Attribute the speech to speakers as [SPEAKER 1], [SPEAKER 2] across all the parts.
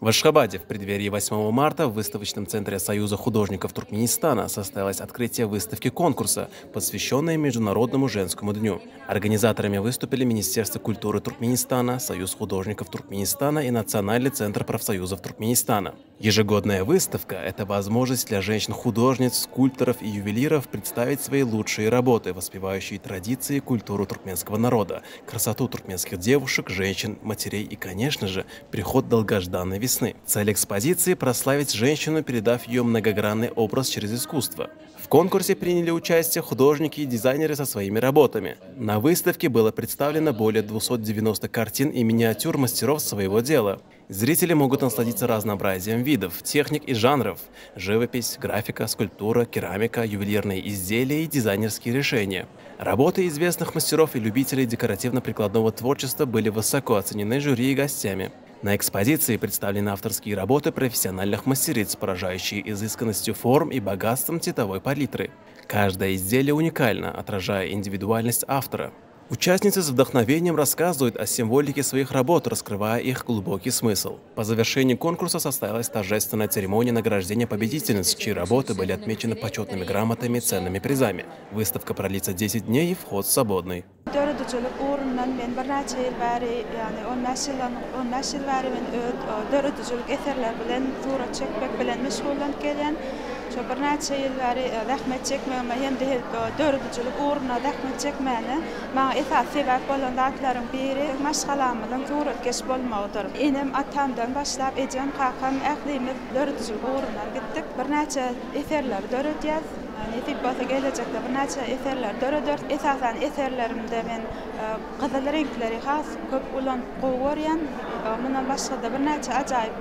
[SPEAKER 1] В Ашхабаде в преддверии 8 марта в выставочном центре Союза художников Туркменистана состоялось открытие выставки конкурса, посвященной Международному женскому дню. Организаторами выступили Министерство культуры Туркменистана, Союз художников Туркменистана и Национальный центр профсоюзов Туркменистана. Ежегодная выставка – это возможность для женщин-художниц, скульпторов и ювелиров представить свои лучшие работы, воспевающие традиции и культуру туркменского народа, красоту туркменских девушек, женщин, матерей и, конечно же, приход долгожданной весны. Цель экспозиции – прославить женщину, передав ее многогранный образ через искусство. В конкурсе приняли участие художники и дизайнеры со своими работами. На выставке было представлено более 290 картин и миниатюр мастеров своего дела. Зрители могут насладиться разнообразием видов, техник и жанров – живопись, графика, скульптура, керамика, ювелирные изделия и дизайнерские решения. Работы известных мастеров и любителей декоративно-прикладного творчества были высоко оценены жюри и гостями. На экспозиции представлены авторские работы профессиональных мастериц, поражающие изысканностью форм и богатством цветовой палитры. Каждое изделие уникально, отражая индивидуальность автора. Участницы с вдохновением рассказывают о символике своих работ, раскрывая их глубокий смысл. По завершении конкурса состоялась торжественная церемония награждения победительниц, чьи работы были отмечены почетными грамотами и ценными призами. Выставка продлится 10 дней и вход свободный.
[SPEAKER 2] Şu bir neçe yılları rahmet çekmeme hem de dördüncülük uğruna rahmet çekmeni bana esas sebep olan dağıtların biri maşgalamızın zor ötkeş bolmağıdır. Benim atamdan başlap ecem kakam aklimiz dördüncülük uğruna gittik. Bir neçe eserler dördüyüz. Nefibbatı gelecekte bir neçe eserler dördür. Esasen eserlerimde ben kızıl renkleri has köp olan qoğuryan. Bundan başka da bir neçe acayip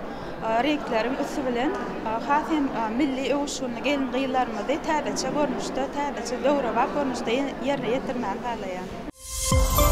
[SPEAKER 2] renklerin üstü bilen hasim milli uğuşunu gelin kıyılarımızda tədəcə görmüşdü, tədəcə doğru bak görmüşdü, yerine yetirməni halayan.